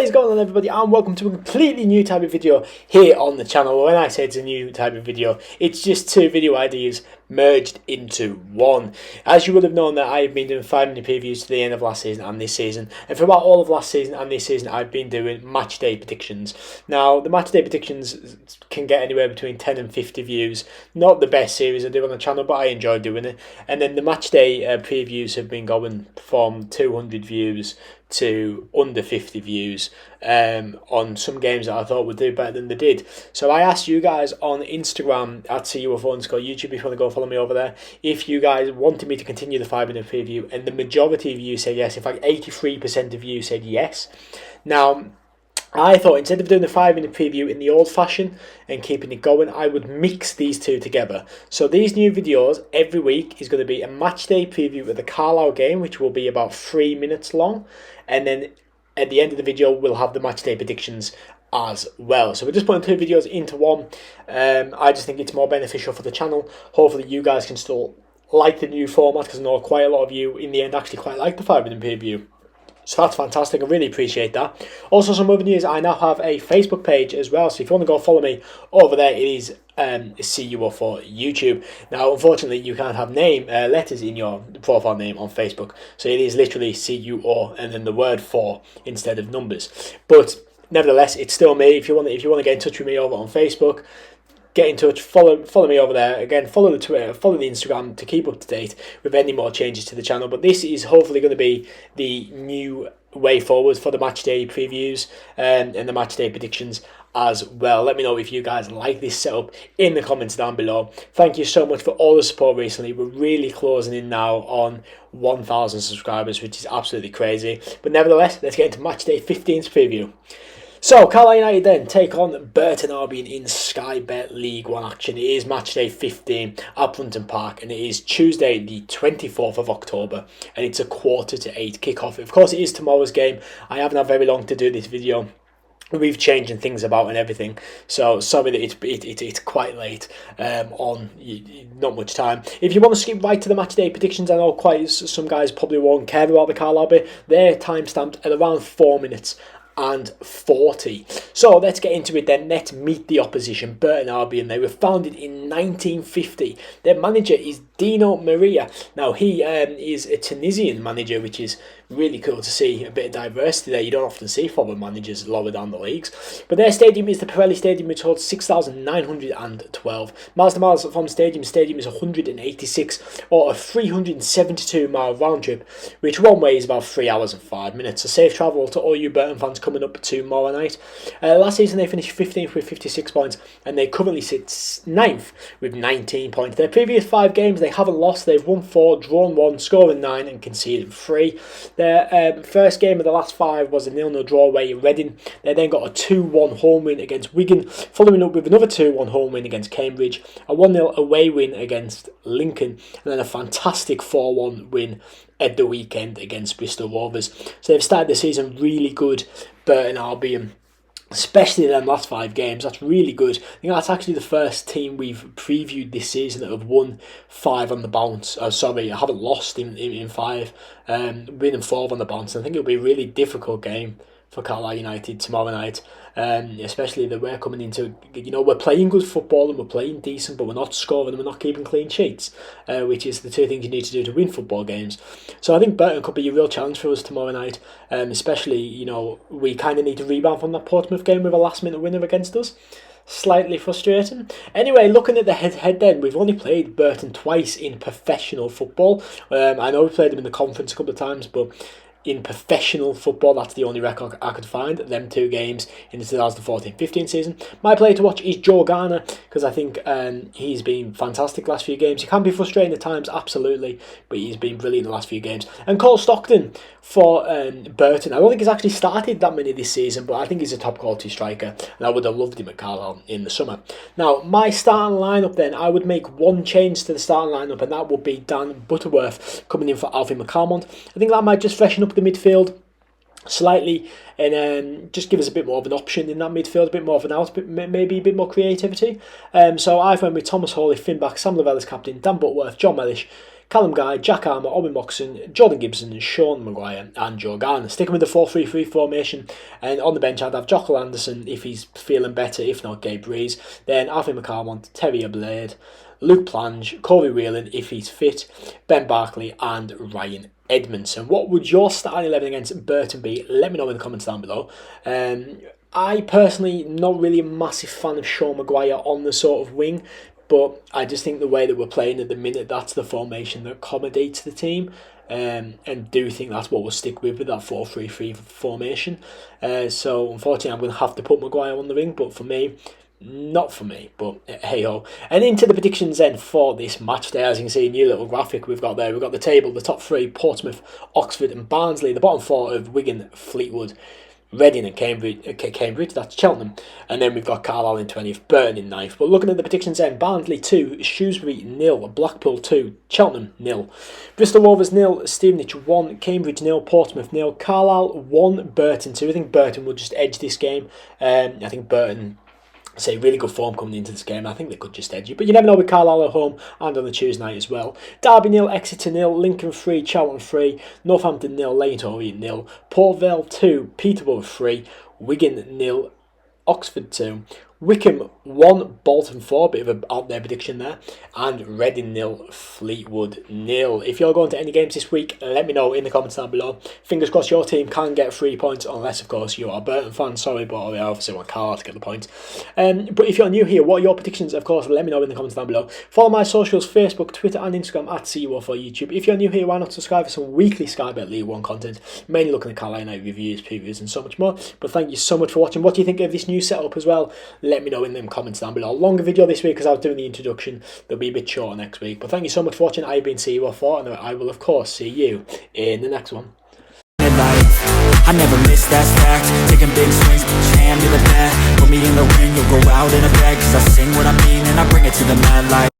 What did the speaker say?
What is going on, everybody, and welcome to a completely new type of video here on the channel. When I say it's a new type of video, it's just two video ideas merged into one. As you would have known, that I've been doing 5-minute previews to the end of last season and this season, and throughout all of last season and this season I've been doing match day predictions. Now the match day predictions can get anywhere between 10 and 50 views. Not the best series I do on the channel, but I enjoy doing it. And then the match day previews have been going from 200 views to under 50 views on some games that I thought would do better than they did. So I asked you guys on Instagram at CUFO_YouTube, if you want to go follow me over there, if you guys wanted me to continue the 5-minute preview, and the majority of you said yes. In fact, 83% of you said yes. Now I thought instead of doing the 5-minute preview in the old fashion and keeping it going, I would mix these two together. So these new videos every week is going to be a match day preview of the Carlisle game, which will be about 3 minutes long, and then at the end of the video we'll have the match day predictions as well. So we're just putting two videos into one. I just think it's more beneficial for the channel. Hopefully you guys can still like the new format, because I know quite a lot of you in the end actually quite like the 5-minute preview. So that's fantastic, I really appreciate that. Also, some other news, I now have a Facebook page as well, so if you want to go follow me over there, it is CUFO YouTube. Now unfortunately you can't have letters in your profile name on Facebook, so it is literally CUO and then the word for instead of numbers. But nevertheless, it's still me. If you want to get in touch with me over on Facebook, get in touch, follow me over there. Again, follow the Twitter, follow the Instagram to keep up to date with any more changes to the channel. But this is hopefully going to be the new way forward for the match day previews and the match day predictions as well. Let me know if you guys like this setup in the comments down below. Thank you so much for all the support recently. We're really closing in now on 1,000 subscribers, which is absolutely crazy. But nevertheless, let's get into match day 15's preview. So, Carlisle United then take on Burton Albion in Sky Bet League 1 action. It is match day 15 at Burton Park, and it is Tuesday the 24th of October, and it's a 7:45 kickoff. Of course, it is tomorrow's game. I haven't had very long to do this video. We've changing things about and everything, so sorry that it's quite late on, not much time. If you want to skip right to the match day predictions, I know quite some guys probably won't care about the Carlisle bit. They're time stamped at around 4 minutes and 40. So let's get into it then. Let's meet the opposition, Burton Albion. They were founded in 1950. Their manager is Dino Maria. Now he is a Tunisian manager, which is really cool to see. A bit of diversity there. You don't often see foreign managers lower down the leagues. But their stadium is the Pirelli Stadium, which holds 6,912 miles to miles from stadium. Stadium is 186, or a 372-mile round trip, which one way is about 3 hours and 5 minutes. So safe travel to all you Burton fans coming up tomorrow night. Last season they finished 15th with 56 points, and they currently sit 9th with 19 points. Their previous 5 games they haven't lost. They've won 4, drawn 1, scoring 9 and conceded 3. Their first game of the last 5 was a 0-0 draw away at Reading. They then got a 2-1 home win against Wigan, following up with another 2-1 home win against Cambridge, a 1-0 away win against Lincoln, and then a fantastic 4-1 win at the weekend against Bristol Rovers. So they've started the season really good, Burton Albion, especially in them last 5 games. That's really good. I think that's actually the first team we've previewed this season that have won 5 on the bounce. Sorry, I haven't lost in 5, winning 4 on the bounce. I think it'll be a really difficult game for Carlisle United tomorrow night, especially that we're coming into, we're playing good football and we're playing decent, but we're not scoring and we're not keeping clean sheets, which is the 2 things you need to do to win football games. So I think Burton could be a real challenge for us tomorrow night, especially, we kind of need to rebound from that Portsmouth game with a last-minute winner against us. Slightly frustrating. Anyway, looking at the head-to-head then, we've only played Burton twice in professional football. I know we played them in the conference a couple of times, but in professional football, that's the only record I could find. Them 2 games in the 2014-15 season. My player to watch is Joe Garner, because I think he's been fantastic last few games. He can be frustrating at times, absolutely, but he's been brilliant the last few games. And Cole Stockton for Burton. I don't think he's actually started that many this season, but I think he's a top quality striker, and I would have loved him at Carlisle in the summer. Now, my starting lineup then, I would make one change to the starting lineup, and that would be Dan Butterworth coming in for Alfie McCalmont. I think that might just freshen up the midfield slightly and just give us a bit more of an option in that midfield, a bit more of an out, maybe a bit more creativity. So I've went with Thomas Hawley, Finn Back, Sam Lavelle as captain, Dan Butterworth, John Mellish, Callum Guy, Jack Armour, Owen Moxon, Jordan Gibson, Sean Maguire and Joe Garner. Sticking with the 4-3-3 formation, and on the bench I'd have Jockle Anderson if he's feeling better, if not Gabe Breeze. Then Alfie McCarmont, Terry Ablade, Luke Plange, Corey Whelan if he's fit, Ben Barkley and Ryan Edmondson. What would your starting 11 against Burton be? Let me know in the comments down below. I personally not really a massive fan of Sean Maguire on the sort of wing, but I just think the way that we're playing at the minute, that's the formation that accommodates the team. And do think that's what we'll stick with that 4-3-3 formation. So unfortunately I'm going to have to put Maguire on the wing, but for me, not for me, but hey ho. And into the predictions then for this match day. As you can see, a new little graphic we've got there. We've got the table, the top 3, Portsmouth, Oxford and Barnsley. The bottom 4 of Wigan, Fleetwood, Reading and Cambridge, that's Cheltenham. And then we've got Carlisle in 20th, Burton in 9th. But looking at the predictions then, Barnsley 2, Shrewsbury 0, Blackpool 2, Cheltenham 0, Bristol Rovers 0, Stevenage 1, Cambridge 0, Portsmouth 0, Carlisle 1, Burton 2. I think Burton will just edge this game. I think Burton, say, really good form coming into this game. I think they could just edge you, but you never know with Carlisle at home and on the Tuesday night as well. Derby 0, Exeter 0, Lincoln 3, Charlton 3, Northampton 0, Leighton Orient 0, Port Vale 2, Peterborough 3, Wigan 0, Oxford 2, Wickham 1, Bolton 4, bit of an out there prediction there, and Reading 0, Fleetwood 0. If you're going to any games this week, let me know in the comments down below. Fingers crossed your team can get 3 points, unless of course you are a Burton fan, sorry, but I obviously want Carlisle to get the point. But if you're new here, what are your predictions? Of course, let me know in the comments down below. Follow my socials, Facebook, Twitter and Instagram at CUO for YouTube. If you're new here, why not subscribe for some weekly Sky Bet League 1 content, mainly looking at Carlisle night reviews, previews and so much more. But thank you so much for watching. What do you think of this new setup as well? Let me know in the comments down below. Longer video this week because I was doing the introduction. They'll be a bit shorter next week. But thank you so much for watching. I've been CUO4 and I will of course see you in the next one. I never miss, that's fact. Taking big swings, put your hand to the bat. Put me in the ring, you'll go out in a bag. Cause I sing what I mean and I bring it to the mad light.